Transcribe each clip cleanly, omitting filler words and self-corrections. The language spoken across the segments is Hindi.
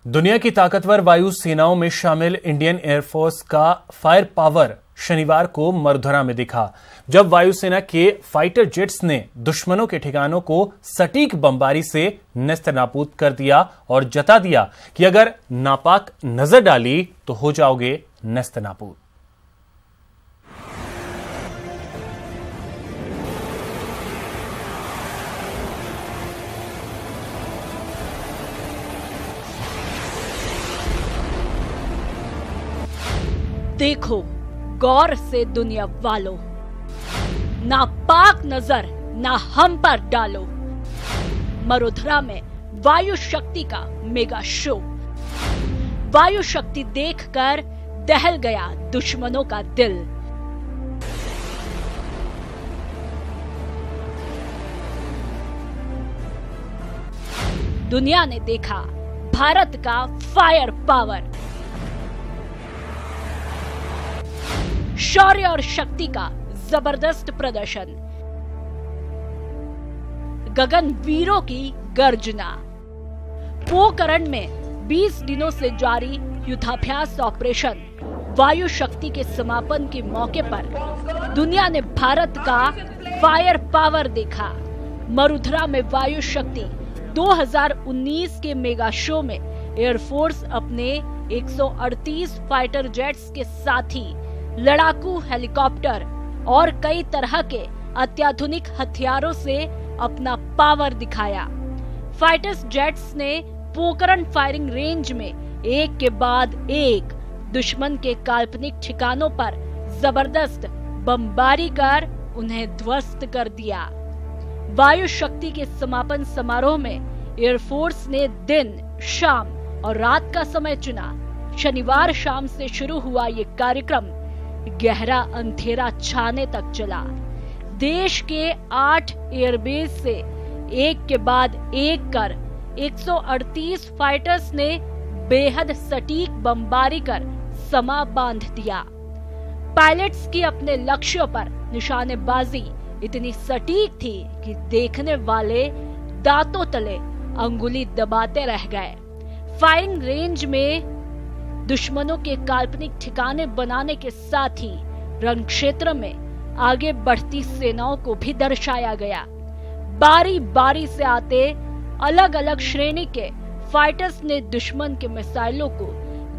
दुनिया की ताकतवर वायु सेनाओं में शामिल इंडियन एयरफोर्स का फायर पावर शनिवार को मरुधरा में दिखा, जब वायुसेना के फाइटर जेट्स ने दुश्मनों के ठिकानों को सटीक बमबारी से नेस्तनाबूद कर दिया और जता दिया कि अगर नापाक नजर डाली तो हो जाओगे नेस्तनाबूद। देखो गौर से दुनिया वालों, ना पाक नजर ना हम पर डालो। मरुधरा में वायु शक्ति का मेगा शो। वायु शक्ति देखकर दहल गया दुश्मनों का दिल। दुनिया ने देखा भारत का फायर पावर, शौर्य और शक्ति का जबरदस्त प्रदर्शन, गगन वीरों की गर्जना। पोखरण में 20 दिनों से जारी युद्धाभ्यास ऑपरेशन वायु शक्ति के समापन के मौके पर दुनिया ने भारत का फायर पावर देखा। मरुधरा में वायु शक्ति 2019 के मेगा शो में एयरफोर्स अपने 138 फाइटर जेट्स के साथ ही लड़ाकू हेलीकॉप्टर और कई तरह के अत्याधुनिक हथियारों से अपना पावर दिखाया। फाइटर्स जेट्स ने पोखरण फायरिंग रेंज में एक के बाद एक दुश्मन के काल्पनिक ठिकानों पर जबरदस्त बमबारी कर उन्हें ध्वस्त कर दिया। वायु शक्ति के समापन समारोह में एयरफोर्स ने दिन, शाम और रात का समय चुना। शनिवार शाम से शुरू हुआ ये कार्यक्रम गहरा अंधेरा छाने तक चला। देश के 8 एयरबेस से एक के बाद एक कर 138 फाइटर्स ने बेहद सटीक बमबारी कर समा बांध दिया। पायलट्स की अपने लक्ष्यों पर निशानेबाजी इतनी सटीक थी कि देखने वाले दांतों तले अंगुली दबाते रह गए। फायरिंग रेंज में दुश्मनों के काल्पनिक ठिकाने बनाने के साथ ही रण क्षेत्र में आगे बढ़ती सेनाओं को भी दर्शाया गया। बारी बारी से आते अलग अलग श्रेणी के फाइटर्स ने दुश्मन के मिसाइलों को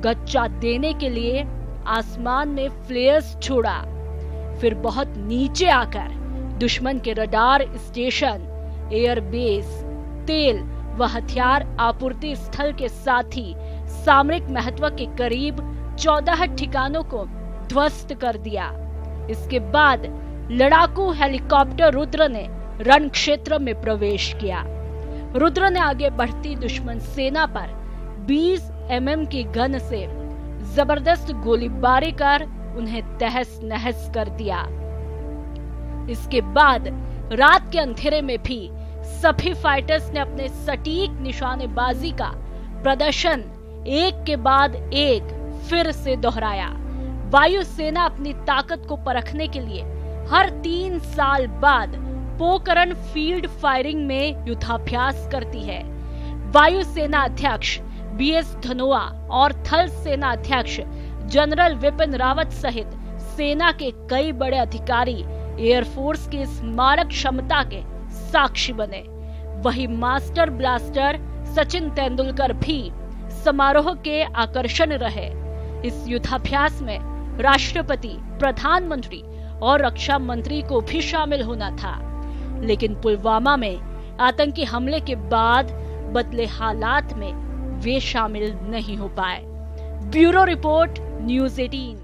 गच्चा देने के लिए आसमान में फ्लेयर्स छोड़ा। फिर बहुत नीचे आकर दुश्मन के रडार स्टेशन, एयरबेस, तेल व हथियार आपूर्ति स्थल के साथ ही सामरिक महत्व के करीब 14 ठिकानों को ध्वस्त कर दिया। इसके बाद लड़ाकू हेलीकॉप्टर रुद्र ने रण क्षेत्र में प्रवेश किया। रुद्र ने आगे बढ़ती दुश्मन सेना पर 20 mm की गन से जबरदस्त गोलीबारी कर उन्हें तहस नहस कर दिया। इसके बाद रात के अंधेरे में भी सभी फाइटर्स ने अपने सटीक निशानेबाजी का प्रदर्शन एक के बाद एक फिर से दोहराया। वायुसेना अपनी ताकत को परखने के लिए हर 3 साल बाद पोखरण फील्ड फायरिंग में युद्धाभ्यास करती है। वायुसेना अध्यक्ष BS धनोआ और थल सेना अध्यक्ष जनरल विपिन रावत सहित सेना के कई बड़े अधिकारी एयरफोर्स की स्मारक क्षमता के साक्षी बने। वही मास्टर ब्लास्टर सचिन तेंदुलकर भी समारोह के आकर्षण रहे। इस युद्धाभ्यास में राष्ट्रपति, प्रधानमंत्री और रक्षा मंत्री को भी शामिल होना था, लेकिन पुलवामा में आतंकी हमले के बाद बदले हालात में वे शामिल नहीं हो पाए। Bureau report, news 18।